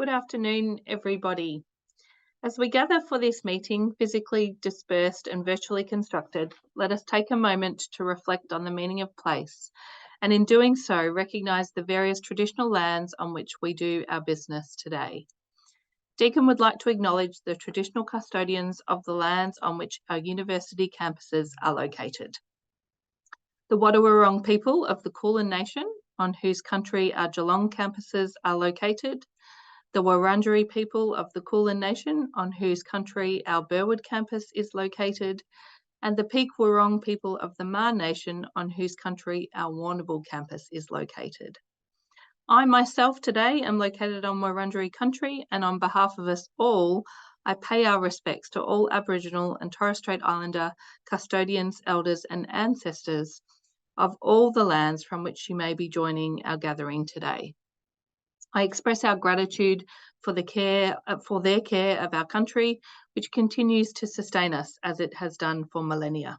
Good afternoon, everybody. As we gather for this meeting, physically dispersed and virtually constructed, let us take a moment to reflect on the meaning of place, and in doing so, recognise the various traditional lands on which we do our business today. Deakin would like to acknowledge the traditional custodians of the lands on which our university campuses are located. The Wadawurrung people of the Kulin Nation, on whose country our Geelong campuses are located, the Wurundjeri people of the Kulin Nation, on whose country our Burwood campus is located, and the Peak Wurrung people of the Maar Nation, on whose country our Warrnambool campus is located. I myself today am located on Wurundjeri country, and on behalf of us all, I pay our respects to all Aboriginal and Torres Strait Islander custodians, elders and ancestors of all the lands from which you may be joining our gathering today. I express our gratitude for their care of our country, which continues to sustain us as it has done for millennia.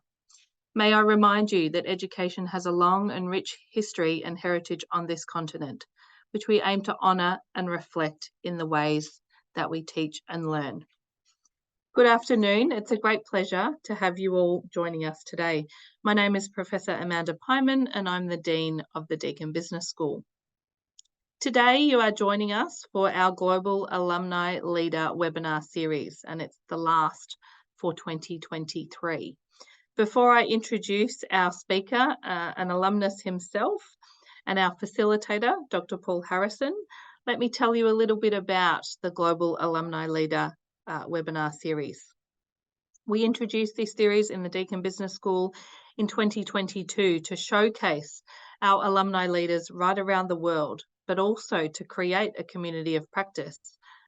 May I remind you that education has a long and rich history and heritage on this continent, which we aim to honour and reflect in the ways that we teach and learn. Good afternoon. It's a great pleasure to have you all joining us today. My name is Professor Amanda Pyman, and I'm the Dean of the Deakin Business School. Today, you are joining us for our Global Alumni Leader Webinar Series, and it's the last for 2023. Before I introduce our speaker, an alumnus himself, and our facilitator, Dr. Paul Harrison, let me tell you a little bit about the Global Alumni Leader Webinar Series. We introduced this series in the Deakin Business School in 2022 to showcase our alumni leaders right around the world, but also to create a community of practice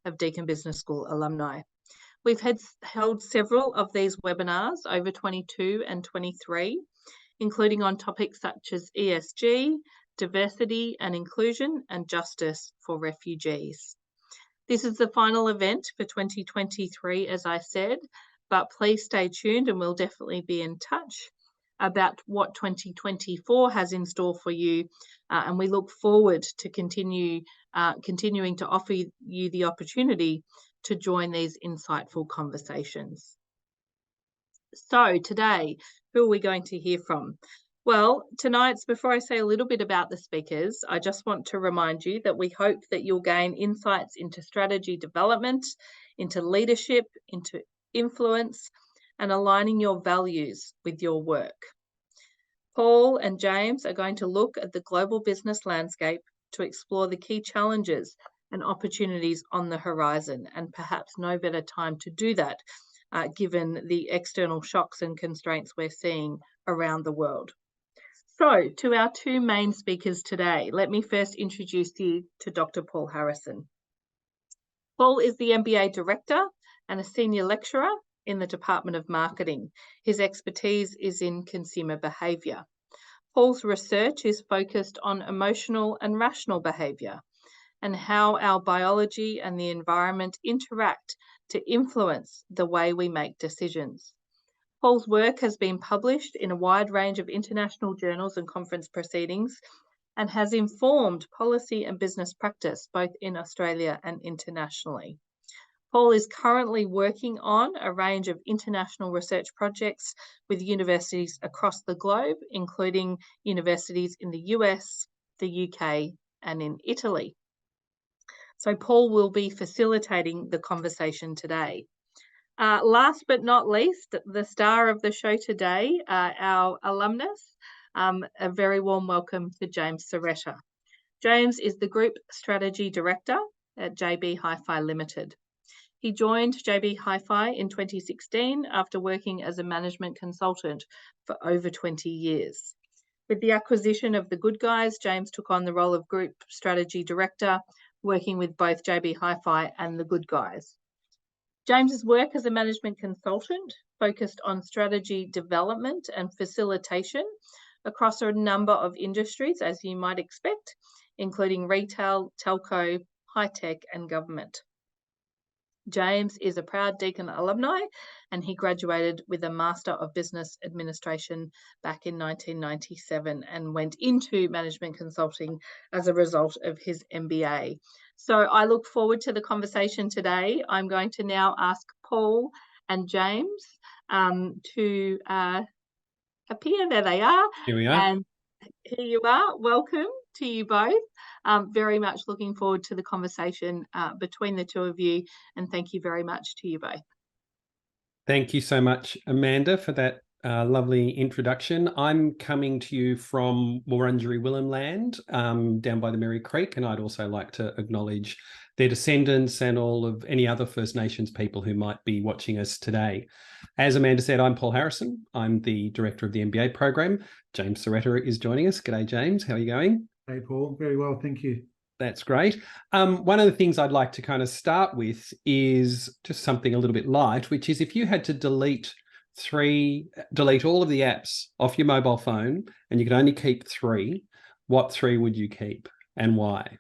of Deakin Business School alumni. We've held several of these webinars over 22 and 23, including on topics such as ESG, diversity and inclusion, and justice for refugees. This is the final event for 2023, as I said, but please stay tuned and we'll definitely be in touch about what 2024 has in store for you, and we look forward to continuing to offer you the opportunity to join these insightful conversations. So today, who are we going to hear from? Well, before I say a little bit about the speakers, I just want to remind you that we hope that you'll gain insights into strategy development, into leadership, into influence, and aligning your values with your work. Paul and James are going to look at the global business landscape to explore the key challenges and opportunities on the horizon, and perhaps no better time to do that given the external shocks and constraints we're seeing around the world. So, to our two main speakers today, let me first introduce you to Dr. Paul Harrison. Paul is the MBA Director and a Senior Lecturer in the Department of Marketing. His expertise is in consumer behaviour. Paul's research is focused on emotional and rational behaviour and how our biology and the environment interact to influence the way we make decisions. Paul's work has been published in a wide range of international journals and conference proceedings and has informed policy and business practice both in Australia and internationally. Paul is currently working on a range of international research projects with universities across the globe, including universities in the US, the UK, and in Italy. So Paul will be facilitating the conversation today. Last but not least, the star of the show today, our alumnus, a very warm welcome to James Saretta. James is the Group Strategy Director at JB Hi-Fi Limited. He joined JB Hi-Fi in 2016 after working as a management consultant for over 20 years. With the acquisition of The Good Guys, James took on the role of Group Strategy Director, working with both JB Hi-Fi and The Good Guys. James's work as a management consultant focused on strategy development and facilitation across a number of industries, as you might expect, including retail, telco, high tech, and government. James is a proud Deakin alumni, and he graduated with a Master of Business Administration back in 1997 and went into management consulting as a result of his MBA. So I look forward to the conversation today. I'm going to now ask Paul and James to appear. There they are. Here we are. And here you are. Welcome to you both. Very much looking forward to the conversation between the two of you, and thank you very much to you both. Thank you so much, Amanda, for that lovely introduction. I'm coming to you from Wurundjeri Willam land, down by the Merry Creek, and I'd also like to acknowledge their descendants and all of any other First Nations people who might be watching us today. As Amanda said, I'm Paul Harrison. I'm the director of the MBA program. James Saretta is joining us. G'day, James. How are you going? Hey, Paul. Very well, thank you. That's great. One of the things I'd like to kind of start with is just something a little bit light, which is if you had to delete all of the apps off your mobile phone and you could only keep 3, what 3 would you keep and why?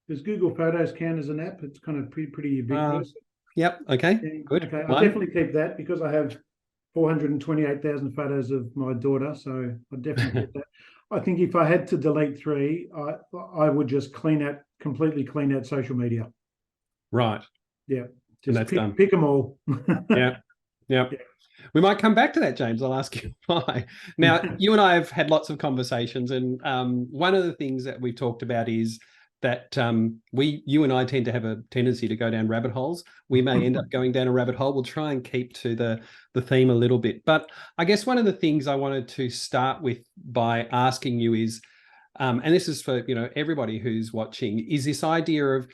Does Google Photos count as an app? It's kind of pretty ubiquitous. Yep. Okay. Yeah, Good. Okay. I'll definitely keep that because I have 428,000 photos of my daughter, so I'll definitely keep that. I think if I had to delete 3, I would just completely clean out social media. Right. Yeah. And that's done. Pick them all. Yeah. We might come back to that, James. I'll ask you why. Now, you and I have had lots of conversations, and one of the things that we've talked about is that you and I tend to have a tendency to go down rabbit holes. We may end up going down a rabbit hole. We'll try and keep to the theme a little bit. But I guess one of the things I wanted to start with by asking you is, and this is for everybody who's watching, is this idea of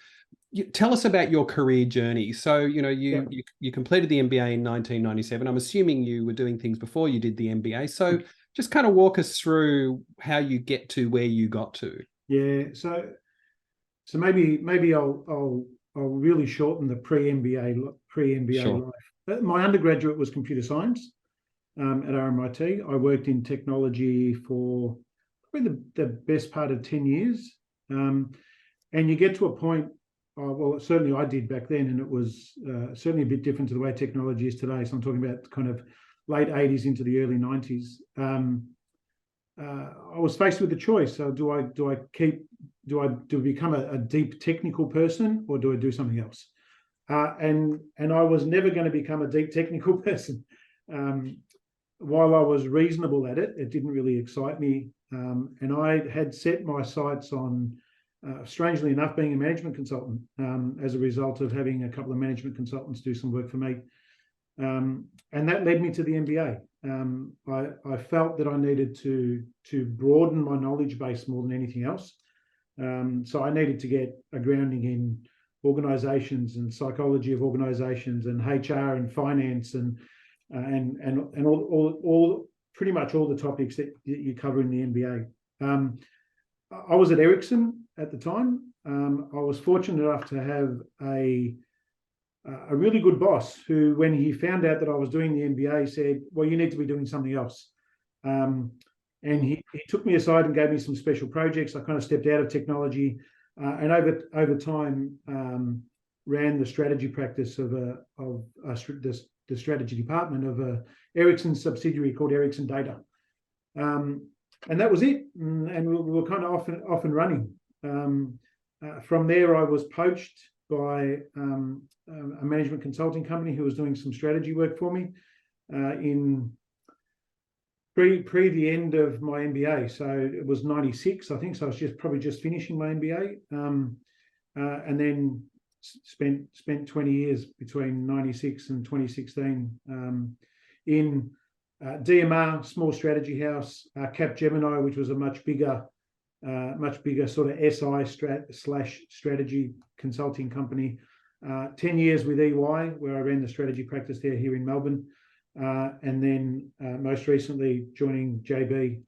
tell us about your career journey. So you completed the MBA in 1997. I'm assuming you were doing things before you did the MBA. So just kind of walk us through how you get to where you got to. Yeah. So maybe I'll really shorten the pre-MBA Sure. life. My undergraduate was computer science at RMIT. I worked in technology for probably the best part of 10 years. And you get to a point, well, certainly I did back then, and it was certainly a bit different to the way technology is today. So I'm talking about kind of late 80s into the early 90s. I was faced with a choice. So do I become a deep technical person, or do I do something else? And I was never going to become a deep technical person. While I was reasonable at it, it didn't really excite me. And I had set my sights on, strangely enough, being a management consultant as a result of having a couple of management consultants do some work for me. And that led me to the MBA. I felt that I needed to broaden my knowledge base more than anything else. So I needed to get a grounding in organisations and psychology of organisations and HR and finance and all pretty much all the topics that you cover in the MBA. I was at Ericsson at the time. I was fortunate enough to have a really good boss who, when he found out that I was doing the MBA, said, well, you need to be doing something else. And he took me aside and gave me some special projects. I kind of stepped out of technology and over time ran the strategy practice of the strategy department of a Ericsson subsidiary called Ericsson Data. And that was it. And we were kind of off and running. From there, I was poached by a management consulting company who was doing some strategy work for me in pre the end of my MBA. So it was 96, I think. So I was probably just finishing my MBA, and then spent 20 years between 96 and 2016 in DMR, small strategy house, Capgemini, which was a much bigger sort of SI strategy consulting company. 10 years with EY, where I ran the strategy practice there here in Melbourne. And then most recently joining JB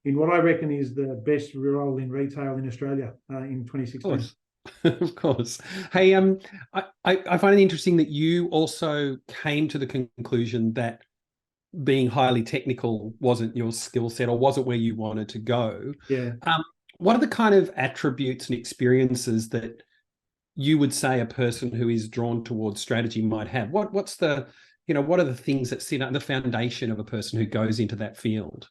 in what I reckon is the best role in retail in Australia in 2016. Of course. Hey, I find it interesting that you also came to the conclusion that being highly technical wasn't your skill set or wasn't where you wanted to go. Yeah. What are the kind of attributes and experiences that you would say a person who is drawn towards strategy might have? What's the, what are the things that sit at the foundation of a person who goes into that field?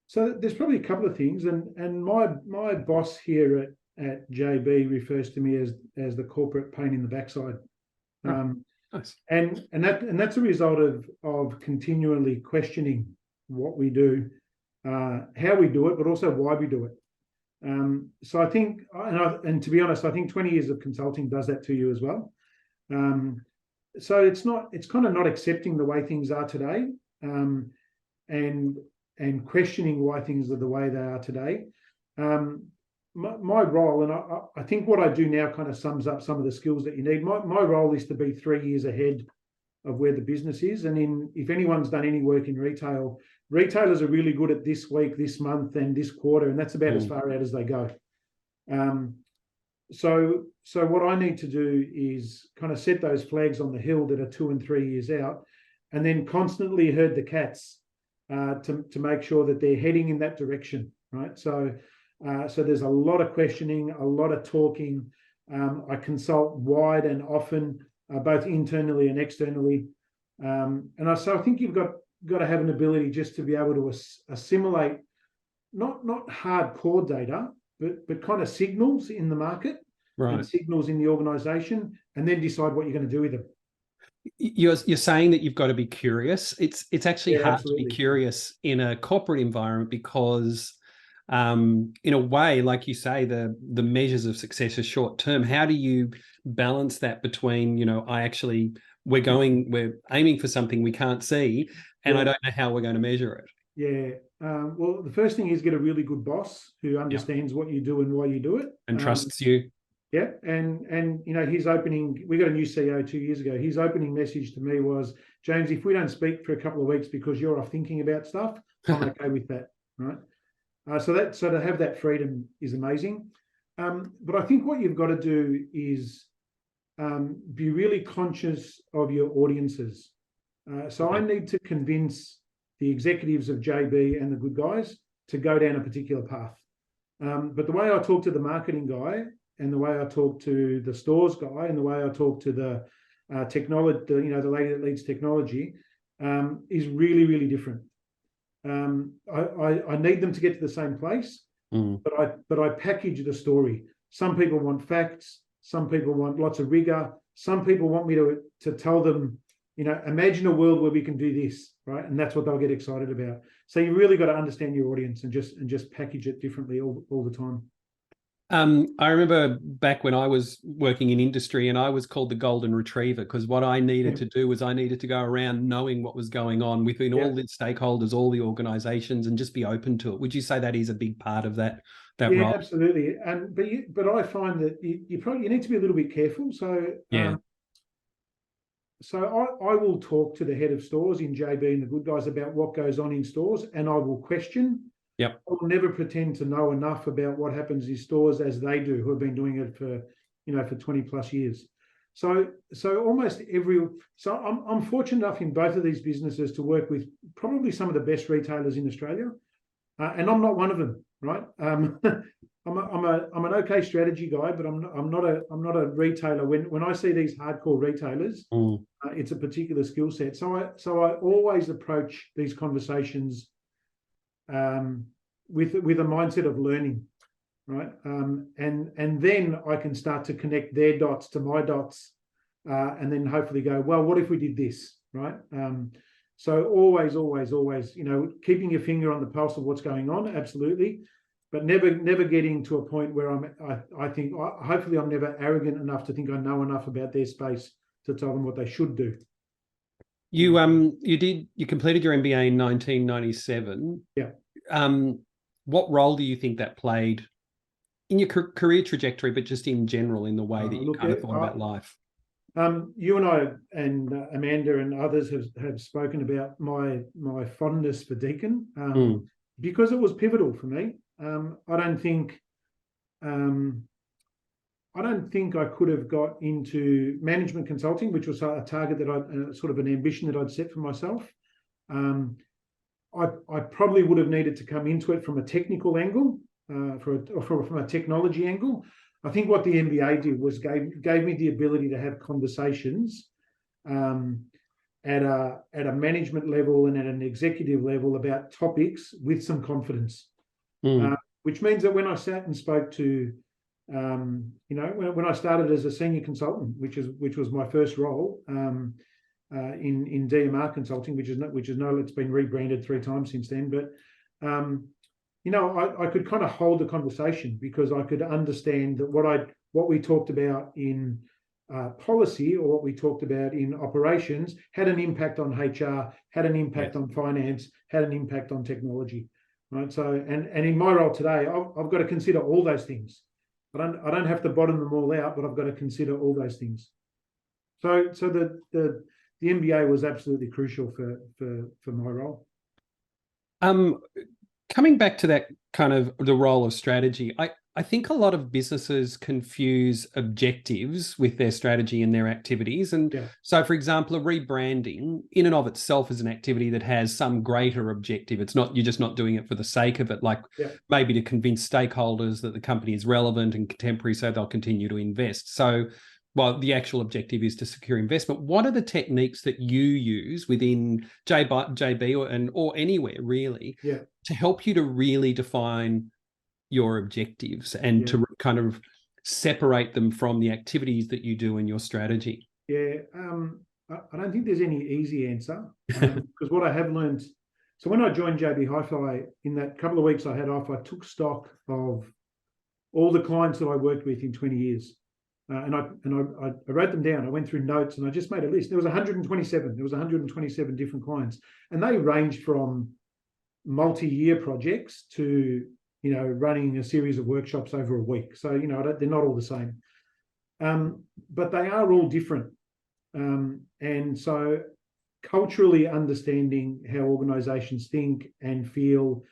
So there's probably a couple of things, and my boss here at JB refers to me as the corporate pain in the backside. Nice. And that's a result of continually questioning what we do, how we do it, but also why we do it. So I think, and to be honest, I think 20 years of consulting does that to you as well. So it's kind of not accepting the way things are today, and questioning why things are the way they are today. My role, and I think what I do now kind of sums up some of the skills that you need. My role is to be 3 years ahead of where the business is. And if anyone's done any work in retail, retailers are really good at this week, this month, and this quarter, and that's about as far out as they go. So what I need to do is kind of set those flags on the hill that are 2 and 3 years out, and then constantly herd the cats to make sure that they're heading in that direction, right? So there's a lot of questioning, a lot of talking. I consult wide and often, both internally and externally. So I think you've got to have an ability just to be able to assimilate not hardcore data, but kind of signals in the market, right, and signals in the organisation, and then decide what you're going to do with them. You're saying that you've got to be curious. It's actually hard absolutely to be curious in a corporate environment because, in a way, like you say, the measures of success are short term. How do you balance that between, we're aiming for something we can't see, and I don't know how we're going to measure it? Yeah. Well, the first thing is get a really good boss who understands what you do and why you do it, and trusts you. Yeah, and his opening, we got a new CEO 2 years ago. His opening message to me was, James, if we don't speak for a couple of weeks because you're off thinking about stuff, I'm okay with that, right? So to have that freedom is amazing. But I think what you've got to do is be really conscious of your audiences. I need to convince the executives of JB and the good guys to go down a particular path. But the way I talk to the marketing guy, and the way I talk to the stores guy, and the way I talk to the technology, the lady that leads technology, is really, really different. I need them to get to the same place, but I package the story. Some people want facts. Some people want lots of rigor. Some people want me to tell them, imagine a world where we can do this, right? And that's what they'll get excited about. So you really got to understand your audience and just package it differently all the time. I remember back when I was working in industry and I was called the golden retriever, because what I needed to do was I needed to go around knowing what was going on within all the stakeholders, all the organizations, and just be open to it. Would you say that is a big part of that role? Yeah, absolutely. But I find that you need to be a little bit careful. So I will talk to the head of stores in JB and the good guys about what goes on in stores, and I will question. Yep. I will never pretend to know enough about what happens in stores as they do, who have been doing it for 20 plus years. So I'm fortunate enough in both of these businesses to work with probably some of the best retailers in Australia, and I'm not one of them, right? I'm an okay strategy guy, but I'm not a retailer. When I see these hardcore retailers, it's a particular skill set. So I always approach these conversations with a mindset of learning, right? And then I can start to connect their dots to my dots, and then hopefully go, well, what if we did this, right? So always, keeping your finger on the pulse of what's going on, absolutely, but never getting to a point where I think hopefully I'm never arrogant enough to think I know enough about their space to tell them what they should do. You completed your MBA in 1997. Yeah. What role do you think that played in your career trajectory, but just in general in the way that you kind of thought about life? You and I and Amanda and others have spoken about my fondness for Deakin, because it was pivotal for me. I don't think I could have got into management consulting, which was a target that sort of an ambition that I'd set for myself. I probably would have needed to come into it from a technical angle, from a technology angle. I think what the MBA did was gave me the ability to have conversations at a management level and at an executive level about topics with some confidence, which means that when I sat and spoke to, when I started as a senior consultant, which was my first role in DMR Consulting, which is now it's been rebranded 3 times since then, but I could kind of hold the conversation because I could understand that what we talked about in policy or what we talked about in operations had an impact on HR, had an impact on finance, had an impact on technology, right? So, and in my role today, I've got to consider all those things. I don't have to bottom them all out, but I've got to consider all those things. So the MBA was absolutely crucial for my role. Coming back to that kind of the role of strategy, I think a lot of businesses confuse objectives with their strategy and their activities. And so, for example, a rebranding in and of itself is an activity that has some greater objective. It's not, you're just not doing it for the sake of it, like maybe to convince stakeholders that the company is relevant and contemporary so they'll continue to invest. So, well, the actual objective is to secure investment. What are the techniques that you use within JB or anywhere really to help you to really define your objectives and to kind of separate them from the activities that you do in your strategy? I don't think there's any easy answer because what I have learned, so when I joined JB Hi-Fi, in that couple of weeks I had off, I took stock of all the clients that I worked with in 20 years. And I wrote them down. I went through notes and I just made a list. There was 127. There was 127 different clients, and they ranged from multi-year projects to running a series of workshops over a week. So they're not all the same, but they are all different. And so culturally understanding how organisations think and feel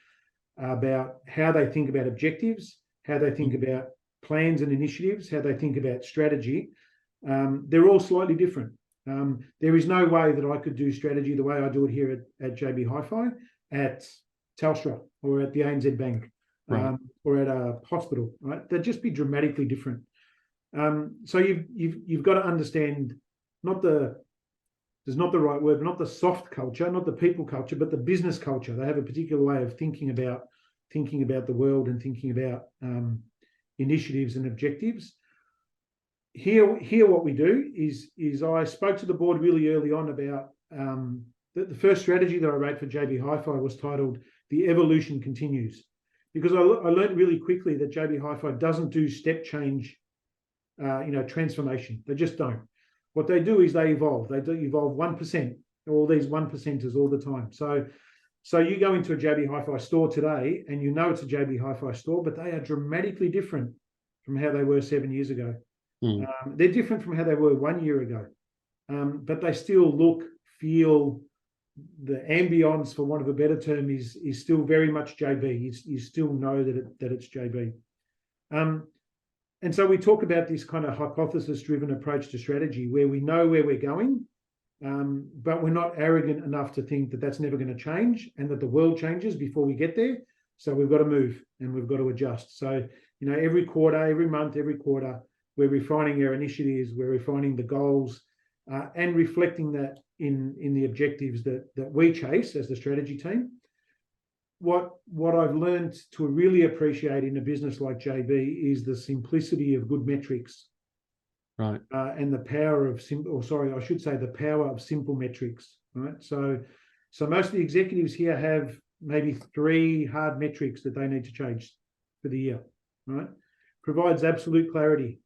about how they think about objectives, how they think about plans and initiatives, how they think about strategy, they're all slightly different. There is no way that I could do strategy the way I do it here at JB Hi-Fi, at Telstra, or at the ANZ Bank, or at a hospital. Right? They'd just be dramatically different. So you've got to understand there's not the right word, not the soft culture, not the people culture, but the business culture. They have a particular way of thinking about the world and thinking about initiatives and objectives. Here what we do is I spoke to the board really early on about the first strategy that I wrote for JB Hi-Fi was titled "The Evolution Continues," because I learned really quickly that JB Hi-Fi doesn't do step change, transformation. They just don't. What they do is they evolve. They do evolve 1%, all these 1%ers all the time. So you go into a JB Hi-Fi store today and it's a JB Hi-Fi store, but they are dramatically different from how they were 7 years ago. They're different from how they were 1 year ago, but they still look, feel, the ambience, for want of a better term, is still very much JB. You still know that it's JB. And so we talk about this kind of hypothesis-driven approach to strategy where we know where we're going, but we're not arrogant enough to think that that's never going to change and that the world changes before we get there. So we've got to move and we've got to adjust. So, every quarter, every month, every quarter, we're refining our initiatives, we're refining the goals, and reflecting that in the objectives that we chase as the strategy team. What I've learned to really appreciate in a business like JB is the simplicity of good metrics, right? And the power of the power of simple metrics, right? So most of the executives here have maybe 3 hard metrics that they need to change for the year, right? Provides absolute clarity,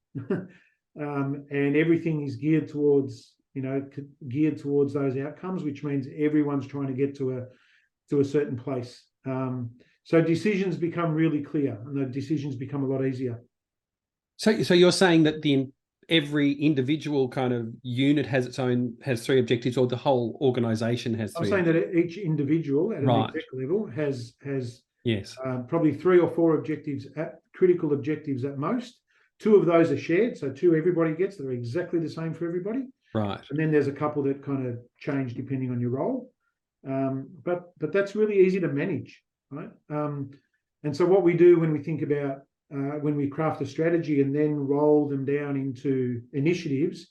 and everything is geared towards those outcomes, which means everyone's trying to get to a certain place. So decisions become really clear, and the decisions become a lot easier. So you're saying that every individual kind of unit has 3 objectives, or the whole organisation has 3? I'm saying that each individual at an exec level has probably 3 or 4 objectives, critical objectives at most. 2 of those are shared, so 2 everybody gets. They're exactly the same for everybody. Right. And then there's a couple that kind of change depending on your role. But that's really easy to manage, right? And so what we do when we think about when we craft a strategy and then roll them down into initiatives,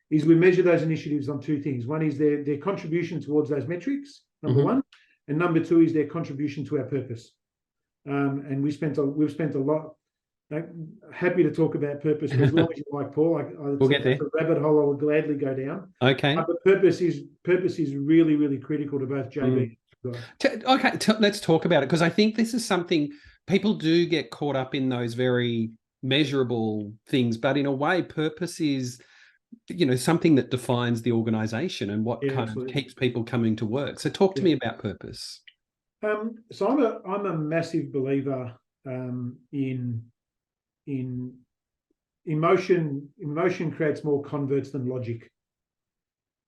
is we measure those initiatives on two things. One is their contribution towards those metrics, number one, and number two is their contribution to our purpose. And we've spent a lot. Happy to talk about purpose for as long as you like, Paul. We'll get there. It's a rabbit hole I will gladly go down. Okay. But purpose is really, really critical to both JB. Okay, let's talk about it, because I think this is something people do get caught up in, those very measurable things. But in a way, purpose is, something that defines the organisation and what kind of keeps people coming to work. So talk to me about purpose. So I'm a massive believer in emotion. Emotion creates more converts than logic.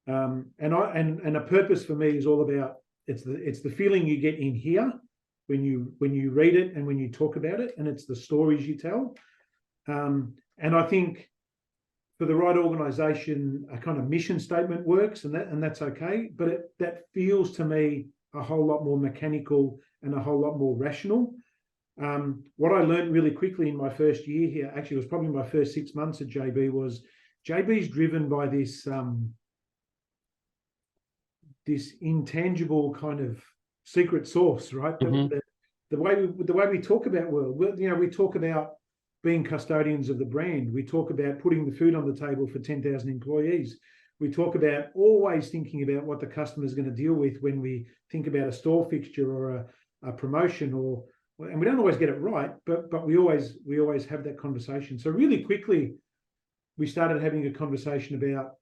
And a purpose for me is all about, it's the feeling you get in here when you read it and when you talk about it, and it's the stories you tell. And I think for the right organisation, a kind of mission statement works, and that's okay. But that feels to me a whole lot more mechanical and a whole lot more rational. What I learned really quickly in my first year here, actually it was probably my first 6 months at JB, was JB's driven by this this intangible kind of secret sauce, right? The way we talk about world, we talk about being custodians of the brand. We talk about putting the food on the table for 10,000 employees. We talk about always thinking about what the customer is going to deal with when we think about a store fixture or a promotion, and we don't always get it right, but we always have that conversation. So really quickly, we started having a conversation about,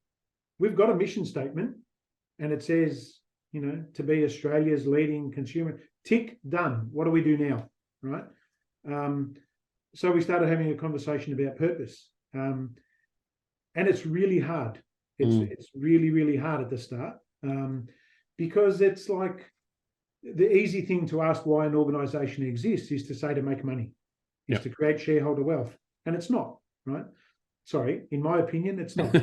we've got a mission statement, and it says, to be Australia's leading consumer. Tick, done. What do we do now, right? So we started having a conversation about purpose, and it's really hard. It's really, really hard at the start, because it's like the easy thing to ask why an organisation exists is to say to make money, is to create shareholder wealth, and it's not, right? Sorry, in my opinion, it's not.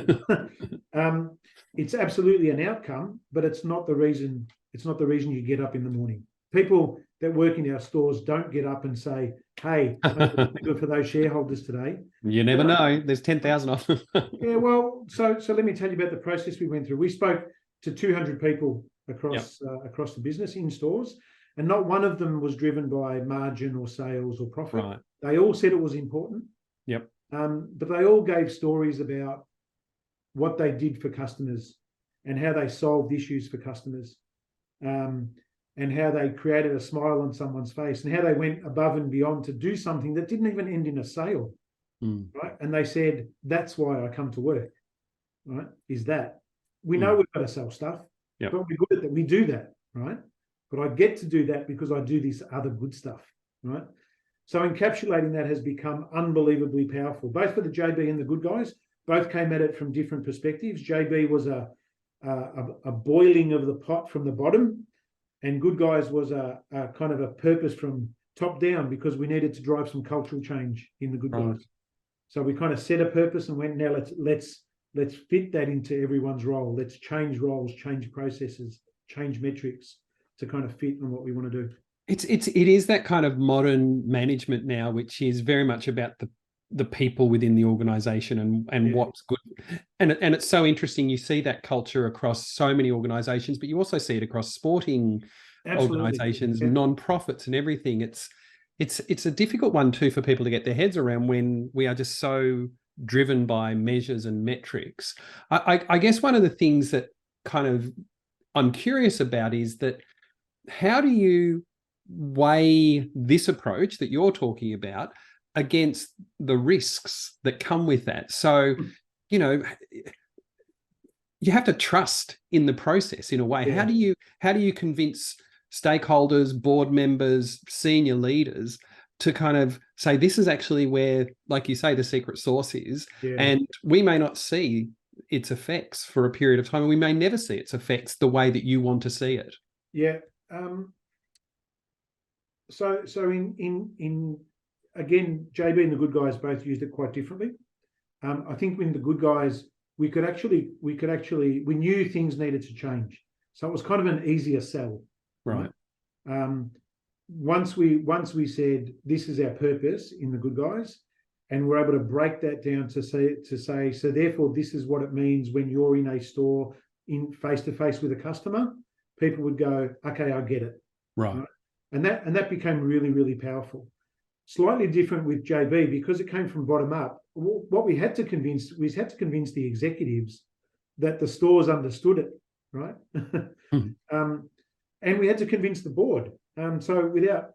It's absolutely an outcome, but it's not the reason. It's not the reason you get up in the morning. People that work in our stores don't get up and say, "Hey, I'm good for those shareholders today." You never know. There's 10,000 of them. Yeah, well, so let me tell you about the process we went through. We spoke to 200 people across the business in stores, and not one of them was driven by margin or sales or profit. Right. They all said it was important. Yep. But they all gave stories about what they did for customers and how they solved issues for customers, and how they created a smile on someone's face, and how they went above and beyond to do something that didn't even end in a sale, right? And they said, that's why I come to work, right? Is that we know we've got to sell stuff, but we're good at that. We do that, right? But I get to do that because I do this other good stuff, right? So encapsulating that has become unbelievably powerful, both for the JB and the good guys. Both came at it from different perspectives. JB was a boiling of the pot from the bottom, and good guys was a kind of a purpose from top down, because we needed to drive some cultural change in the good guys. So we kind of set a purpose and went, now let's fit that into everyone's role. Let's change roles, change processes, change metrics to kind of fit on what we want to do. It is that kind of modern management now, which is very much about the people within the organisation and what's good. And it's so interesting. You see that culture across so many organisations, but you also see it across sporting organisations, non-profits and everything. It's a difficult one too for people to get their heads around when we are just so driven by measures and metrics. I guess one of the things that kind of I'm curious about is that, how do you weigh this approach that you're talking about against the risks that come with that? So, you have to trust in the process in a way. How do you convince stakeholders, board members, senior leaders to kind of say, this is actually where, like you say, the secret sauce is, and we may not see its effects for a period of time, and we may never see its effects the way that you want to see it. Yeah. So in again, JB and the good guys both used it quite differently. I think when the good guys, we knew things needed to change, so it was kind of an easier sell, right? once we said this is our purpose in the Good Guys, and we're able to break that down to say so therefore this is what it means when you're in a store in face to face with a customer, people would go, okay, I get it. Right. And that became really, really powerful. Slightly different with JB because it came from bottom up. What we had to convince the executives that the stores understood it, right? And we had to convince the board. So without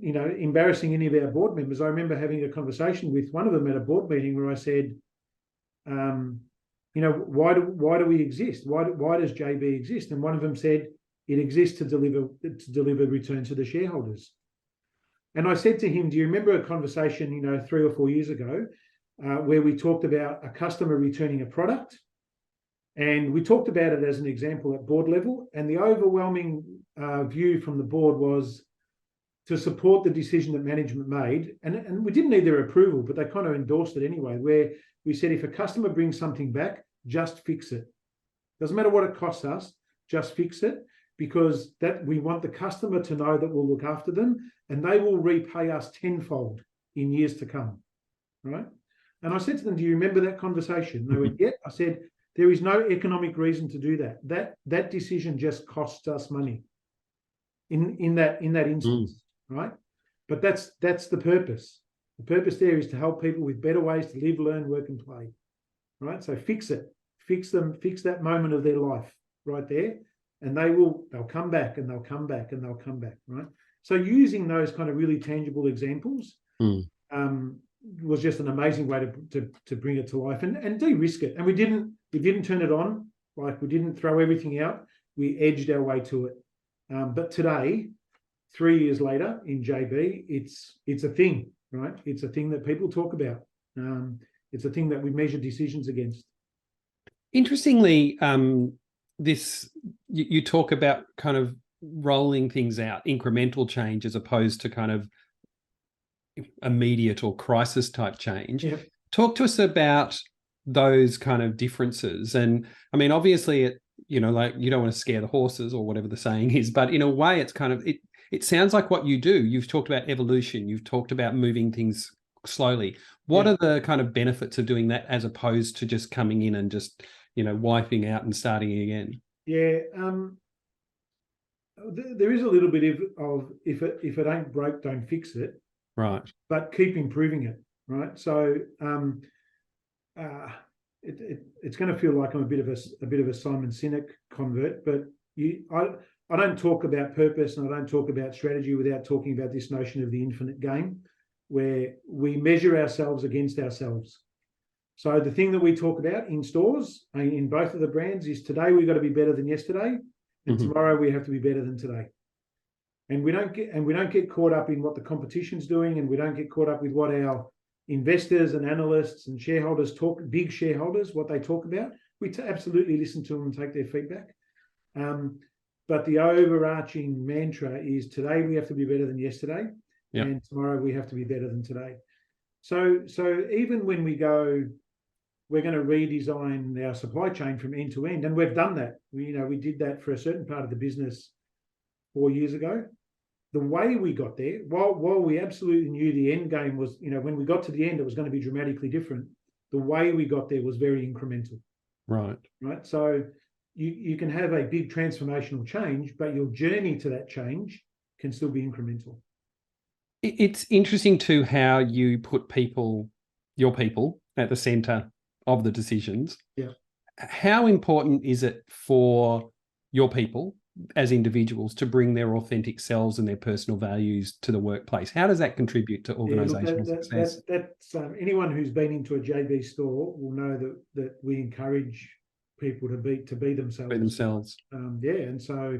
embarrassing any of our board members, I remember having a conversation with one of them at a board meeting where I said, why do we exist? Why does JB exist? And one of them said, it exists to deliver return to the shareholders. And I said to him, do you remember a conversation, 3 or 4 years ago, where we talked about a customer returning a product? And we talked about it as an example at board level. And the overwhelming view from the board was to support the decision that management made. And we didn't need their approval, but they kind of endorsed it anyway, where we said, if a customer brings something back, just fix it. Doesn't matter what it costs us, just fix it, because that we want the customer to know that we'll look after them and they will repay us tenfold in years to come, right? And I said to them, do you remember that conversation? And they went, yeah. I said, there is no economic reason to do that. That decision just costs us money in that instance, right? But that's the purpose. The purpose there is to help people with better ways to live, learn, work, and play, right? So fix it, fix that moment of their life right there, and they'll come back and they'll come back and they'll come back, right? So using those kind of really tangible examples was just an amazing way to bring it to life and de-risk it. And we didn't turn it on, like we didn't throw everything out. We edged our way to it. But today, 3 years later in JB, it's a thing, right? It's a thing that people talk about. It's a thing that we measure decisions against. Interestingly, you talk about kind of rolling things out, incremental change, as opposed to kind of immediate or crisis type change. Yeah. Talk to us about those kind of differences. And I mean, obviously, like you don't want to scare the horses or whatever the saying is, but in a way, it's kind of it sounds like what you do. You've talked about evolution. You've talked about moving things slowly. What are the kind of benefits of doing that as opposed to just coming in and just wiping out and starting again? Yeah, there is a little bit of if it ain't broke, don't fix it. Right. But keep improving it. Right. So it's going to feel like I'm a bit of a Simon Sinek convert, but I don't talk about purpose and I don't talk about strategy without talking about this notion of the infinite game, where we measure ourselves against ourselves. So the thing that we talk about in stores, in both of the brands, is today we've got to be better than yesterday, and tomorrow we have to be better than today. And we don't get caught up in what the competition's doing, and we don't get caught up with what our investors and analysts and shareholders talk, big shareholders, what they talk about. We absolutely listen to them and take their feedback. But the overarching mantra is today we have to be better than yesterday, and tomorrow we have to be better than today. So even when we go, we're going to redesign our supply chain from end to end, and we've done that. We did that for a certain part of the business 4 years ago. The way we got there, while we absolutely knew the end game was, when we got to the end, it was going to be dramatically different. The way we got there was very incremental. Right. So you can have a big transformational change, but your journey to that change can still be incremental. It's interesting too how you put your people at the center of the decisions. Yeah. How important is it for your people as individuals to bring their authentic selves and their personal values to the workplace? How does that contribute to organisational success? That's anyone who's been into a JB store will know that we encourage people to be themselves. Be themselves. And so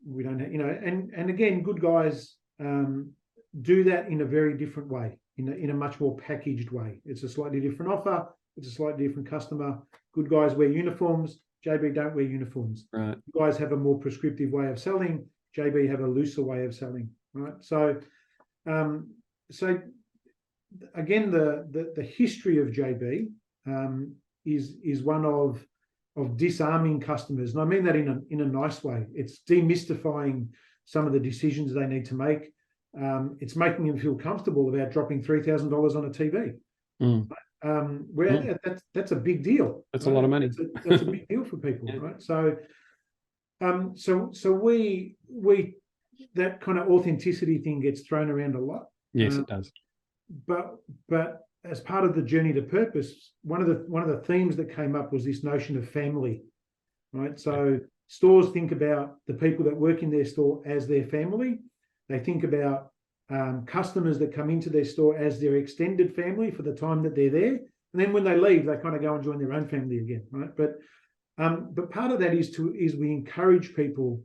we don't, and again, Good Guys do that in a very different way, in a much more packaged way. It's a slightly different offer. It's a slightly different customer. Good Guys wear uniforms. JB don't wear uniforms. Right. You guys have a more prescriptive way of selling. JB have a looser way of selling. Right. So again, the history of JB is one of disarming customers, and I mean that in a nice way. It's demystifying some of the decisions they need to make. It's making them feel comfortable about dropping $3,000 on a TV. That's a big deal. That's right? A lot of money. That's a big deal for people, yeah. Right? So we that kind of authenticity thing gets thrown around a lot. Yes, it does. But as part of the journey to purpose, one of the themes that came up was this notion of family, right? So stores think about the people that work in their store as their family. They think about customers that come into their store as their extended family for the time that they're there, and then when they leave, they kind of go and join their own family again, right? But part of that is we encourage people.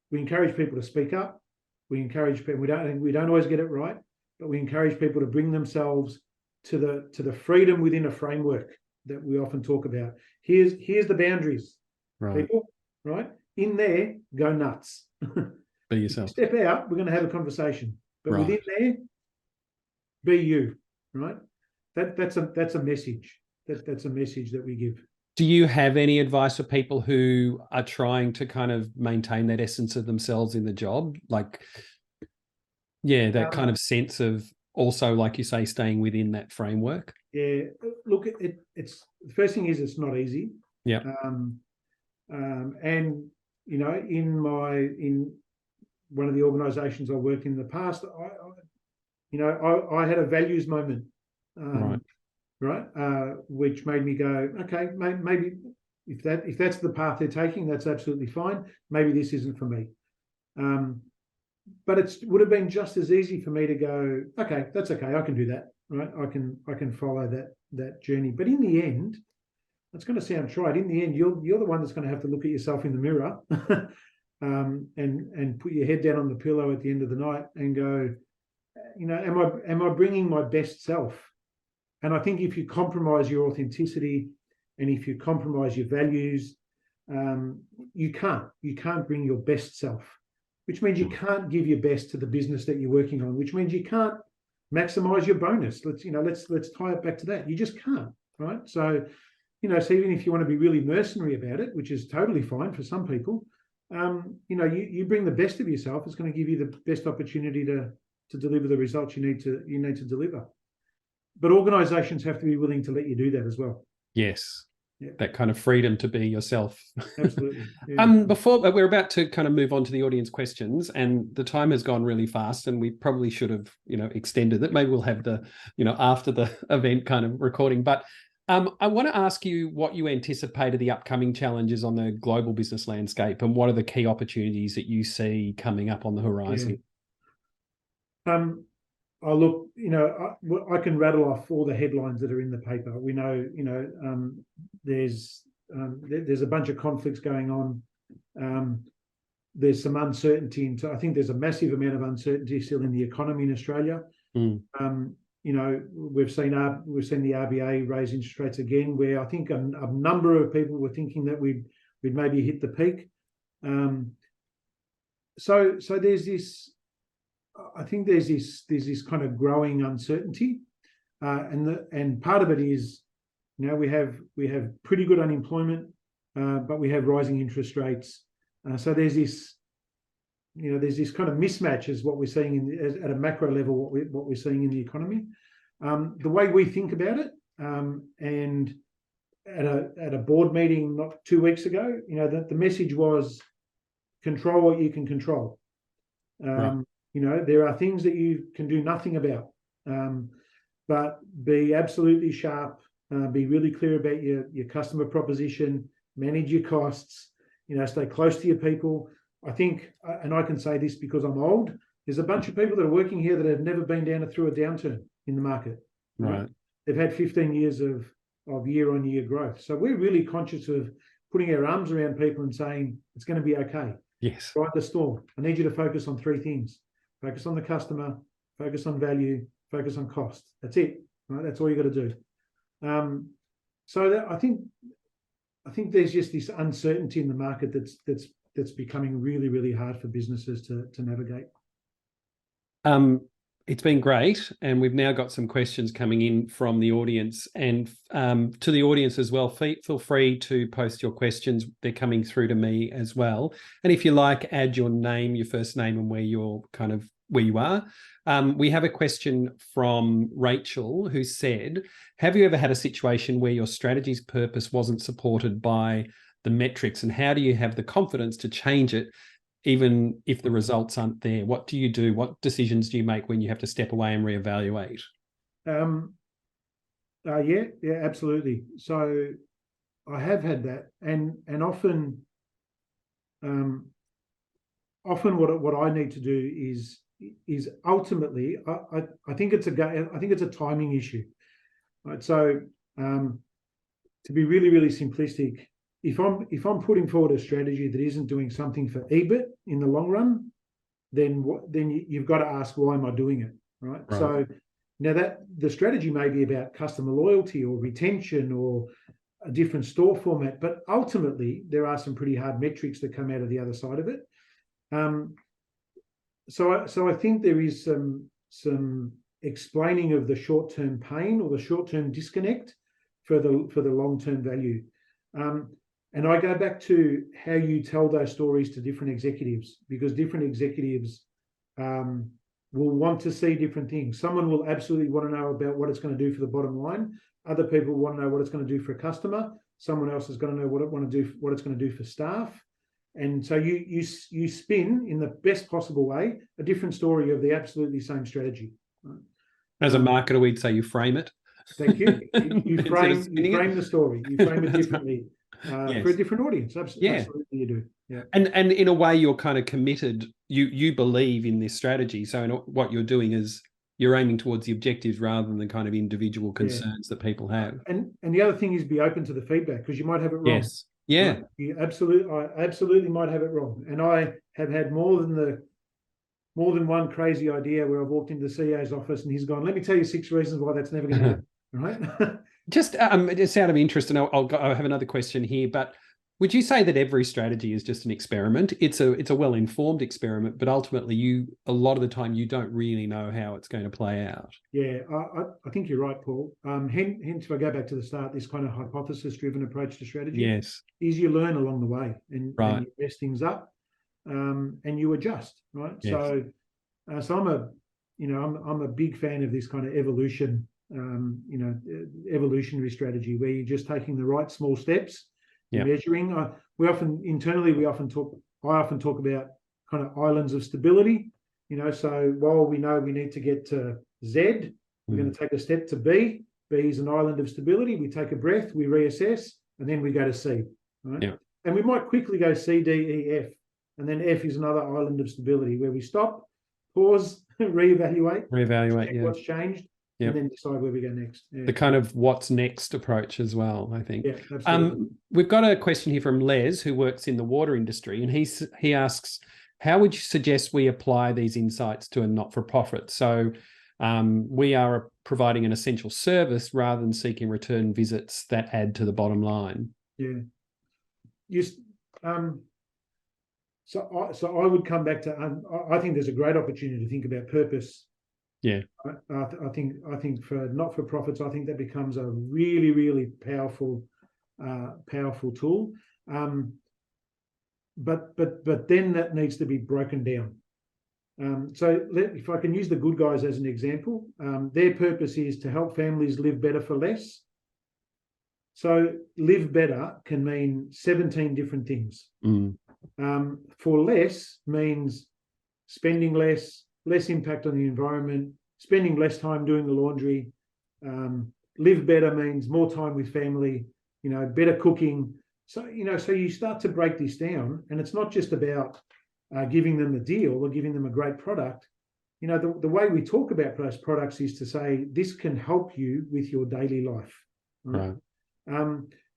We encourage people to speak up. We encourage people. We don't always get it right, but we encourage people to bring themselves to the freedom within a framework that we often talk about. Here's the boundaries, right. People, right? In there, go nuts. Be yourself. Step out, we're going to have a conversation. But right. Within there, be you, right? That's a message. That's a message that we give. Do you have any advice for people who are trying to kind of maintain that essence of themselves in the job? Like, yeah, that kind of sense of also, like you say, staying within that framework? Yeah, look, it's the first thing is it's not easy. Yeah. And, you know, in one of the organisations I worked in the past, I had a values moment. Right. Which made me go, okay, maybe if that's the path they're taking, that's absolutely fine. Maybe this isn't for me. But it would have been just as easy for me to go, okay, that's okay, I can do that, right? I can follow that journey. But in the end, it's going to sound trite. In the end, you're the one that's going to have to look at yourself in the mirror, and put your head down on the pillow at the end of the night and go, you know, am I bringing my best self? And I think if you compromise your authenticity and if you compromise your values, you can't bring your best self, which means you can't give your best to the business that you're working on, which means you can't maximize your bonus. Let's tie it back to that. You just can't, right? So, so even if you want to be really mercenary about it, which is totally fine for some people, you bring the best of yourself. It's going to give you the best opportunity to deliver the results you need to deliver. But organisations have to be willing to let you do that as well. Yes. Yeah. That kind of freedom to be yourself. Absolutely. Yeah. Before we're about to kind of move on to the audience questions, and the time has gone really fast, and we probably should have, extended it. Maybe we'll have the, after the event kind of recording. But I want to ask you what you anticipate are the upcoming challenges on the global business landscape, and what are the key opportunities that you see coming up on the horizon? Yeah. Look, I can rattle off all the headlines that are in the paper. We know, there's a bunch of conflicts going on. There's some uncertainty, and I think there's a massive amount of uncertainty still in the economy in Australia. We've seen the RBA raise interest rates again, where I think a number of people were thinking that we'd maybe hit the peak. So there's this. I think there's this kind of growing uncertainty, and part of it is, we have pretty good unemployment, but we have rising interest rates. So there's this kind of mismatch is what we're seeing at a macro level, what we're seeing in the economy. The way we think about it, and at a board meeting not 2 weeks ago, that the message was control what you can control. Right. There are things that you can do nothing about, but be absolutely sharp, be really clear about your customer proposition, manage your costs, stay close to your people. I think, and I can say this because I'm old, there's a bunch of people that are working here that have never been through a downturn in the market. Right. They've had 15 years of year-on-year growth. So we're really conscious of putting our arms around people and saying, it's going to be okay. Yes. Ride the storm. I need you to focus on 3 things. Focus on the customer, focus on value, focus on cost. That's it. Right? That's all you got to do. So I think there's just this uncertainty in the market that's becoming really, really hard for businesses to navigate. It's been great, and we've now got some questions coming in from the audience. And to the audience as well, feel free to post your questions. They're coming through to me as well. And if you like, add your name, your first name, and where you are. We have a question from Rachel, who said, have you ever had a situation where your strategy's purpose wasn't supported by the metrics, and how do you have the confidence to change it even if the results aren't there? What do you do? What decisions do you make when you have to step away and reevaluate? Yeah, absolutely. So I have had that, and often, what I need to do is ultimately, I think it's a timing issue, right? So to be really, really simplistic, if I'm putting forward a strategy that isn't doing something for EBIT in the long run, then you've got to ask, why am I doing it, right? So now that the strategy may be about customer loyalty or retention or a different store format, but ultimately there are some pretty hard metrics that come out of the other side of it. So I think there is some explaining of the short-term pain or the short-term disconnect for the long-term value. And I go back to how you tell those stories to different executives, because different executives will want to see different things. Someone will absolutely want to know about what it's going to do for the bottom line. Other people want to know what it's going to do for a customer. Someone else is going to know what it's going to do for staff. And so you spin in the best possible way a different story of the absolutely same strategy. Right? As a marketer, we'd say you frame it. Thank you. You frame the story. You frame it differently for a different audience. Absolutely, you do. Yeah. And in a way, you're kind of committed. You believe in this strategy. So what you're doing is you're aiming towards the objectives rather than the kind of individual concerns that people have. And the other thing is be open to the feedback, because you might have it wrong. Yes. Yeah. Right? I absolutely might have it wrong. And I have had more than one crazy idea where I've walked into the CEO's office and he's gone, let me tell you 6 reasons why that's never going to happen. Right. Just out of interest, and I'll have another question here, but would you say that every strategy is just an experiment? It's a well-informed experiment, but ultimately a lot of the time you don't really know how it's going to play out. Yeah, I think you're right, Paul. Hence, if I go back to the start, this kind of hypothesis-driven approach to strategy is you learn along the way and you mess things up and you adjust, right? Yes. So I'm a big fan of this kind of evolutionary strategy where you're just taking the right small steps, measuring. I often talk about kind of islands of stability. So while we know we need to get to Z, we're going to take a step to B. B is an island of stability. We take a breath, we reassess, and then we go to C. Right? Yeah. And we might quickly go C, D, E, F, and then F is another island of stability where we stop, pause, reevaluate, check what's changed. Yep. And then decide where we go next. Yeah. The kind of what's next approach as well, I think. Yeah, absolutely. We've got a question here from Les, who works in the water industry, and he asks, how would you suggest we apply these insights to a not-for-profit? So we are providing an essential service rather than seeking return visits that add to the bottom line. Yeah. So I would come back to, I think there's a great opportunity to think about purpose. Yeah, I think for not-for-profits, I think that becomes a really, really powerful tool. But then that needs to be broken down. If I can use the good guys as an example, their purpose is to help families live better for less. So live better can mean 17 different things. For less means spending less impact on the environment, spending less time doing the laundry. Live better means more time with family, better cooking. So you start to break this down, and it's not just about giving them a deal or giving them a great product. The way we talk about those products is to say, this can help you with your daily life. Right.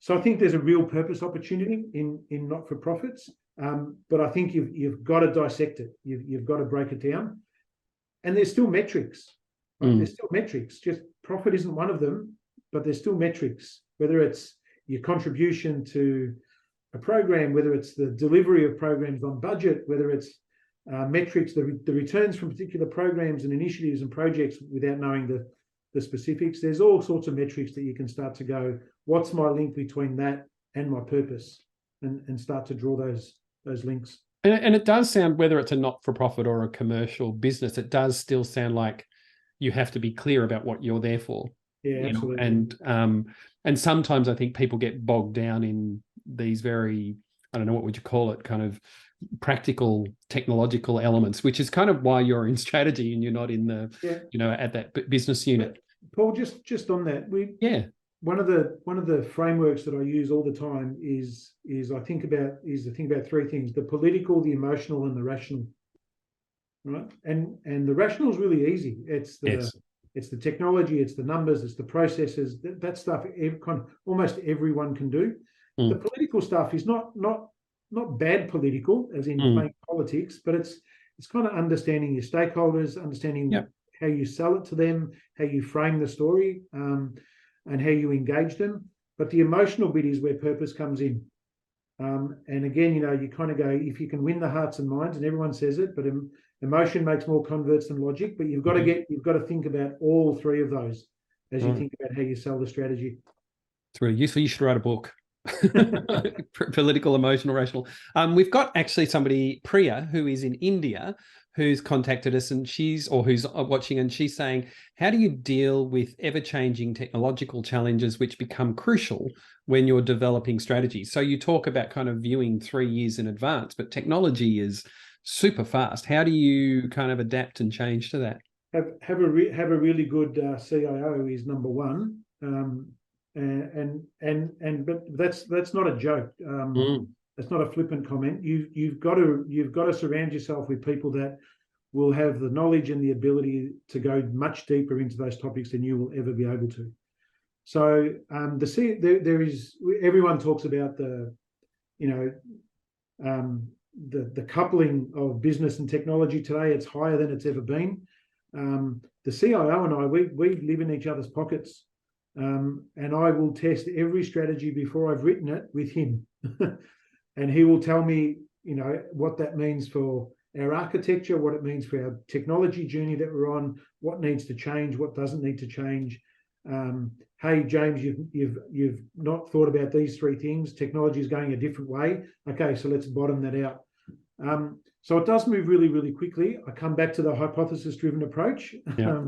So I think there's a real purpose opportunity in not-for-profits, but I think you've got to dissect it. You've got to break it down. And there's still metrics. Right? There's still metrics. Just profit isn't one of them, but there's still metrics, whether it's your contribution to a program, whether it's the delivery of programs on budget, whether it's metrics, the returns from particular programs and initiatives and projects without knowing the specifics. There's all sorts of metrics that you can start to go, what's my link between that and my purpose, and start to draw those links. And it does sound, whether it's a not-for-profit or a commercial business, it does still sound like you have to be clear about what you're there for. Yeah, absolutely. And sometimes I think people get bogged down in these very, I don't know, what would you call it, kind of practical technological elements, which is kind of why you're in strategy and you're not in the, at that business unit. Paul, just on that, one of the frameworks that I use all the time is I think about three things: the political, the emotional, and the rational. Right, and the rational is really easy. It's the technology, it's the numbers, it's the processes. That stuff almost everyone can do. The political stuff is not bad political, as in playing politics, but it's kind of understanding your stakeholders, understanding how you sell it to them, how you frame the story, and how you engage them. But the emotional bit is where purpose comes in. And again, you kind of go, if you can win the hearts and minds, and everyone says it, but emotion makes more converts than logic. But you've got to think about all three of those as you think about how you sell the strategy. It's really useful. You should write a book. Political, emotional, rational. We've got actually somebody, Priya, who is in India, who's contacted us, and who's watching, and she's saying, how do you deal with ever-changing technological challenges which become crucial when you're developing strategies? So you talk about kind of viewing 3 years in advance, but technology is super fast. How do you kind of adapt and change to that? Have a really good CIO is number one. But that's not a joke. That's not a flippant comment. You've got to surround yourself with people that will have the knowledge and the ability to go much deeper into those topics than you will ever be able to. So everyone talks about the coupling of business and technology today. It's higher than it's ever been. The CIO and I, we live in each other's pockets. And I will test every strategy before I've written it with him. And he will tell me, what that means for our architecture, what it means for our technology journey that we're on, what needs to change, what doesn't need to change. Hey, James, you've not thought about these three things. Technology is going a different way. Okay, so let's bottom that out. So it does move really, really quickly. I come back to the hypothesis-driven approach. Yeah.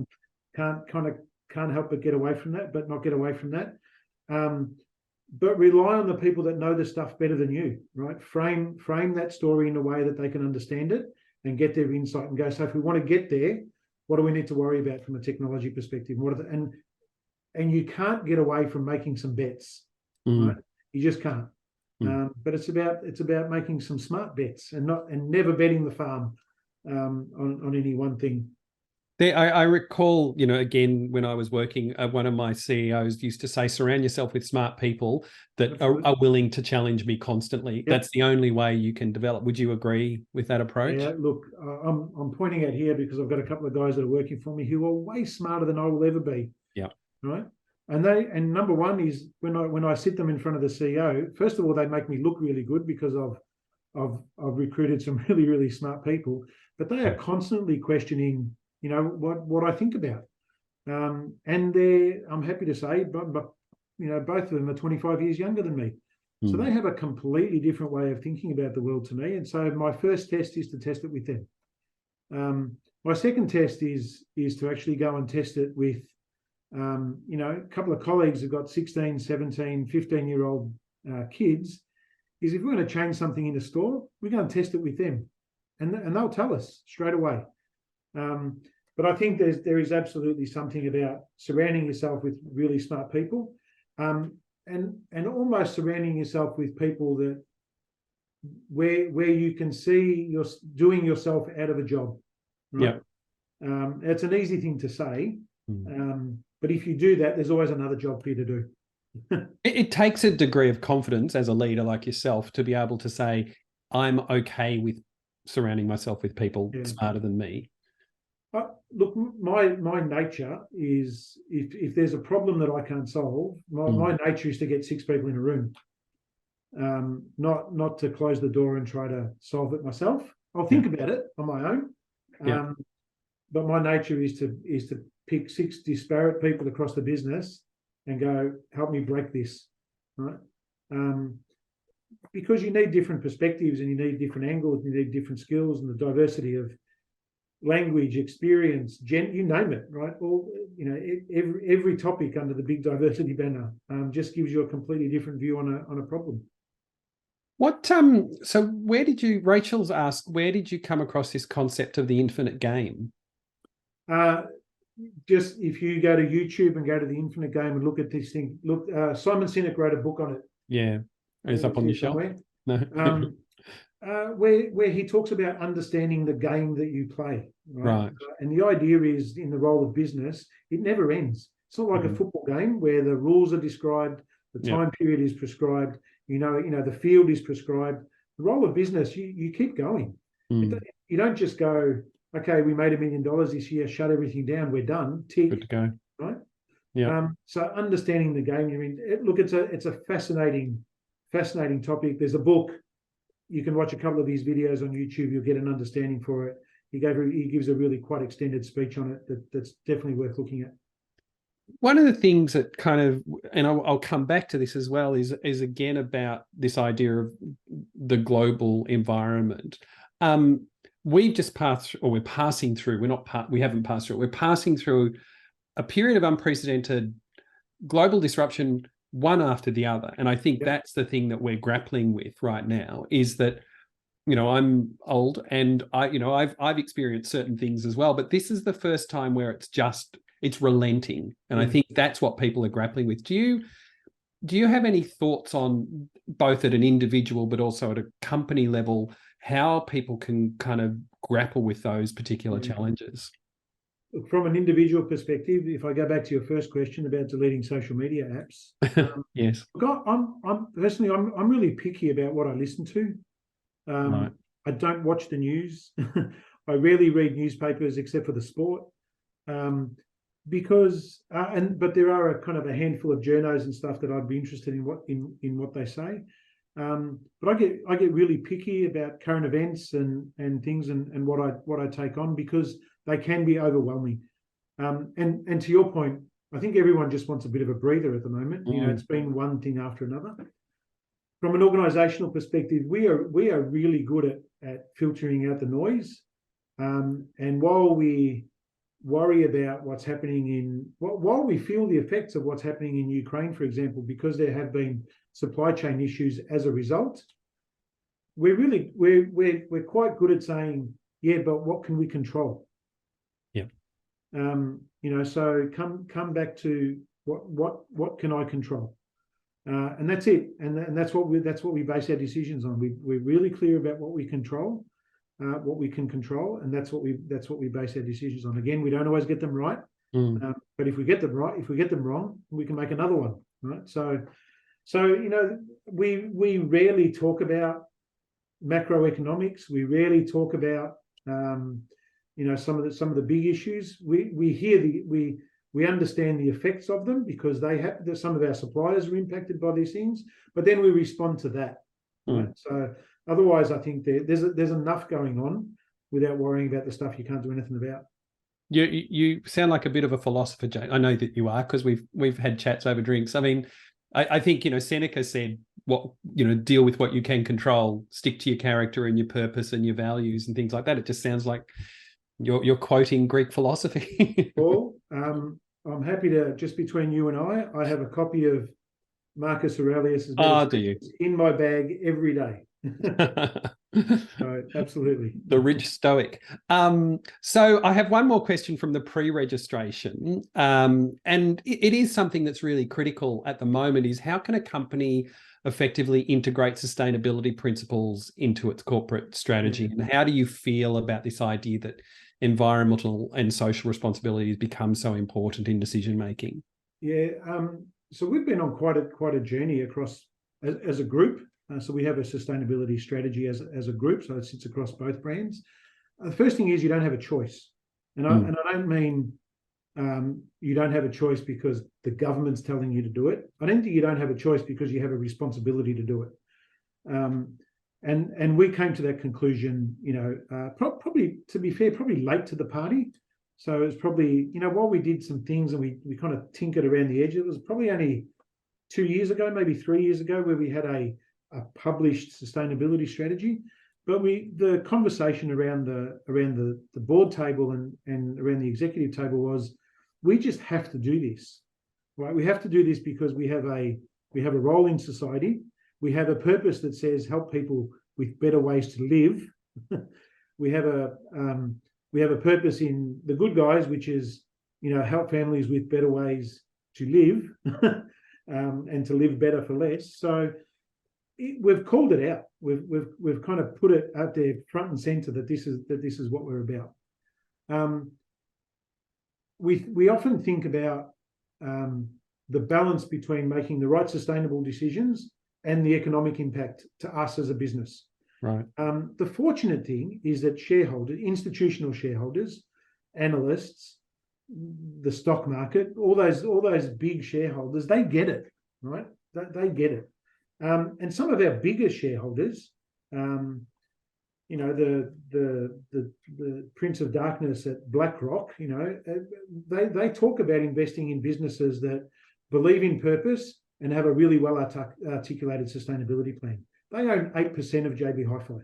Can't help but get away from that, but not get away from that. But rely on the people that know the stuff better than you, right? Frame that story in a way that they can understand it and get their insight and go, so if we want to get there, what do we need to worry about from a technology perspective? And you can't get away from making some bets, right? You just can't. But it's about making some smart bets and never betting the farm on any one thing. I recall, again, when I was working, one of my CEOs used to say, surround yourself with smart people that are willing to challenge me constantly. Yep. That's the only way you can develop. Would you agree with that approach? Yeah, look, I'm pointing out here because I've got a couple of guys that are working for me who are way smarter than I will ever be. Yeah. Right. And number one is when I sit them in front of the CEO, first of all, they make me look really good because I've recruited some really, really smart people, but they are constantly questioning what I think about. And I'm happy to say, but both of them are 25 years younger than me. So they have a completely different way of thinking about the world to me. And so my first test is to test it with them. My second test is to actually go and test it with, a couple of colleagues who've got 16, 17, 15-year-old kids, is if we're going to change something in a store, we're going to test it with them. And they'll tell us straight away. But I think there is absolutely something about surrounding yourself with really smart people, and almost surrounding yourself with people that where you can see you're doing yourself out of a job. Right? Yeah. It's an easy thing to say, but if you do that, there's always another job for you to do. It takes a degree of confidence as a leader like yourself to be able to say, I'm okay with surrounding myself with people smarter than me. Look, my nature is if there's a problem that I can't solve, my nature is to get 6 people in a room, not to close the door and try to solve it myself. I'll think about it on my own. Yeah. But my nature is to pick 6 disparate people across the business and go, help me break this, right? Because you need different perspectives and you need different angles, and you need different skills, and the diversity of language, experience, you name it, right? All, you know, every topic under the big diversity banner just gives you a completely different view on a problem. What so where did you, Rachel's asked, where did you come across this concept of the infinite game? Just if you go to YouTube and go to the infinite game and look at this thing, look, Simon Sinek wrote a book on it. Yeah, it's up on your shelf. No. Where he talks about understanding the game that you play, right? And the idea is, in the role of business, it never ends. It's not like a football game where the rules are described, the time period is prescribed, you know, the field is prescribed. The role of business, you keep going. You don't just go, okay, we made $1 million this year, shut everything down, we're done, tick. Good to go. Right? Yeah. So understanding the game, I mean, look, it's a fascinating topic. There's a book. You can watch a couple of these videos on YouTube. You'll get an understanding for it. He gives a really quite extended speech on it that's definitely worth looking at. One of the things that kind of, and I'll come back to this as well, is again about this idea of the global environment. We've just passed, or we're passing through. We haven't passed through. We're passing through a period of unprecedented global disruption, one after the other. And I think that's the thing that we're grappling with right now, is that, you know, I'm old and I've experienced certain things as well, but this is the first time where it's relenting. And I think that's what people are grappling with. Do you have any thoughts on, both at an individual but also at a company level, how people can kind of grapple with those particular challenges? From an individual perspective, if I go back to your first question about deleting social media apps, yes, I'm personally really picky about what I listen to. I don't watch the news. I rarely read newspapers except for the sport, because but there are a kind of a handful of journos and stuff that I'd be interested in what they say. But I get really picky about current events and things and what I take on, because they can be overwhelming. And to your point, I think everyone just wants a bit of a breather at the moment. You know, it's been one thing after another. From an organisational perspective, we are really good at filtering out the noise. And while we worry about what's happening while we feel the effects of what's happening in Ukraine, for example, because there have been supply chain issues as a result, we're quite good at saying, yeah, but what can we control? Yeah. You know, so come back to what can I control? And that's it. And that's what we base our decisions on. We're really clear about what we control, what we can control, and that's what we base our decisions on. Again, we don't always get them right, but if we get them right, if we get them wrong, we can make another one, right? So you know, we rarely talk about macroeconomics. We rarely talk about you know, some of the big issues. We understand the effects of them because some of our suppliers are impacted by these things, but then we respond to that. Right? So otherwise, I think there's enough going on without worrying about the stuff you can't do anything about. You sound like a bit of a philosopher, Jay. I know that you are, because we've had chats over drinks. I mean, I think, you know, Seneca said, deal with what you can control, stick to your character and your purpose and your values and things like that. It just sounds like you're quoting Greek philosophy. Well, I'm happy to, just between you and I have a copy of Marcus Aurelius's in my bag every day. So, absolutely. The rich Stoic. So I have one more question from the pre-registration, and it is something that's really critical at the moment, is how can a company effectively integrate sustainability principles into its corporate strategy? And how do you feel about this idea that environmental and social responsibilities become so important in decision making? Yeah, so we've been on quite a journey across as a group. So we have a sustainability strategy as a group, so it sits across both brands. The first thing is you don't have a choice, and I don't mean you don't have a choice because the government's telling you to do it. I don't think you don't have a choice because you have a responsibility to do it. And we came to that conclusion, probably, to be fair, probably late to the party. So it's probably, while we did some things and we kind of tinkered around the edge, it was probably only 2 years ago, maybe 3 years ago, where we had a published sustainability strategy. But the conversation around the board table and around the executive table was, we just have to do this, right? We have to do this because we have a role in society. We have a purpose that says help people with better ways to live. We have a purpose in the good guys, which is, help families with better ways to live and to live better for less. So we've called it out. We've kind of put it out there front and center that this is what we're about. We often think about the balance between making the right sustainable decisions and the economic impact to us as a business. Right. The fortunate thing is that shareholders, institutional shareholders, analysts, the stock market, all those big shareholders, they get it, right? They get it. And some of our bigger shareholders, the Prince of Darkness at BlackRock, they talk about investing in businesses that believe in purpose and have a really well articulated sustainability plan. They own 8% of JB Hi-Fi,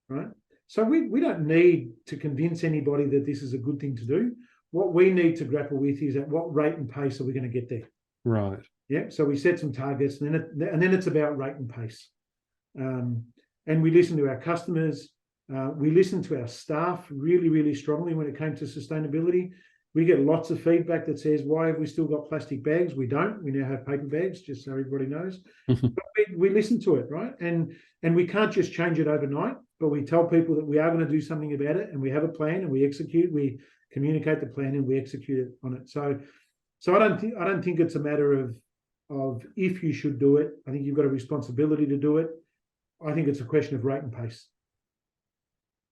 right? So we don't need to convince anybody that this is a good thing to do. What we need to grapple with is at what rate and pace are we going to get there? Right. Yeah. So we set some targets, and then it's about rate and pace. And we listen to our customers. We listen to our staff really, really strongly when it came to sustainability. We get lots of feedback that says, why have we still got plastic bags? We don't. We now have paper bags, just so everybody knows. But we listen to it, right? And we can't just change it overnight, but we tell people that we are going to do something about it, and we have a plan, and we execute. We communicate the plan, and we execute it on it. So I don't think it's a matter of if you should do it. I think you've got a responsibility to do it. I think it's a question of rate and pace.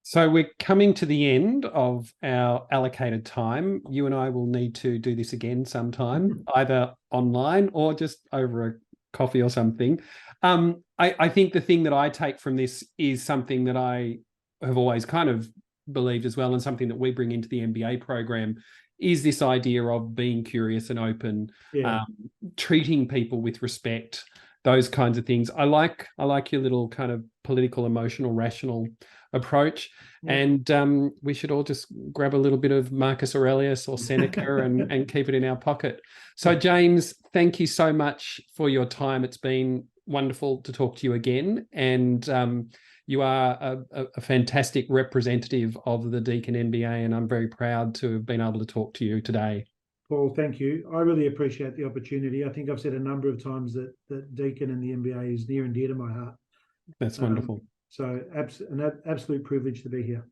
So we're coming to the end of our allocated time. You and I will need to do this again sometime, either online or just over a coffee or something. I think the thing that I take from this is something that I have always kind of believed as well, and something that we bring into the MBA program, is this idea of being curious and open, treating people with respect, those kinds of things. I like your little kind of political, emotional, rational approach. And we should all just grab a little bit of Marcus Aurelius or Seneca and keep it in our pocket. So James, thank you so much for your time. It's been wonderful to talk to you again. And you are a fantastic representative of the Deakin MBA, and I'm very proud to have been able to talk to you today. Paul, thank you. I really appreciate the opportunity. I think I've said a number of times that Deakin and the MBA is near and dear to my heart. That's wonderful. So an absolute privilege to be here.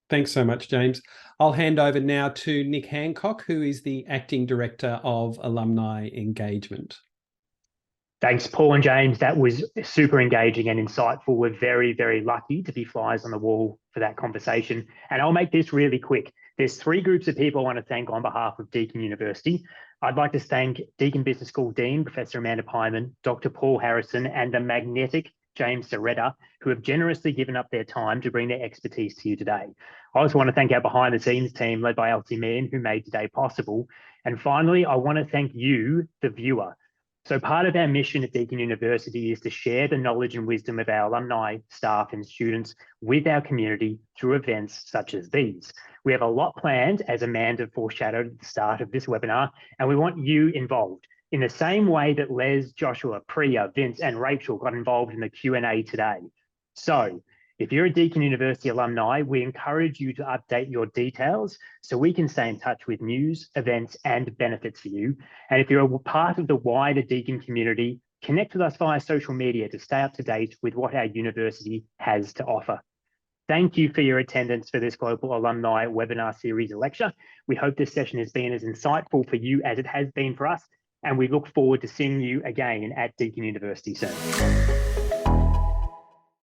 Thanks so much, James. I'll hand over now to Nick Hancock, who is the Acting Director of Alumni Engagement. Thanks, Paul and James. That was super engaging and insightful. We're very, very lucky to be flies on the wall for that conversation. And I'll make this really quick. There's 3 groups of people I want to thank on behalf of Deakin University. I'd like to thank Deakin Business School Dean, Professor Amanda Pyman, Dr. Paul Harrison, and the magnetic James Saretta, who have generously given up their time to bring their expertise to you today. I also want to thank our behind the scenes team led by Elsie Mann, who made today possible. And finally, I want to thank you, the viewer. So part of our mission at Deakin University is to share the knowledge and wisdom of our alumni, staff and students with our community through events such as these. We have a lot planned, as Amanda foreshadowed at the start of this webinar, and we want you involved. In the same way that Les, Joshua, Priya, Vince and Rachel got involved in the Q&A today. So if you're a Deakin University alumni, we encourage you to update your details so we can stay in touch with news, events and benefits for you. And if you're a part of the wider Deakin community, connect with us via social media to stay up to date with what our university has to offer. Thank you for your attendance for this Global Alumni Webinar Series lecture. We hope this session has been as insightful for you as it has been for us, and we look forward to seeing you again at Deakin University soon.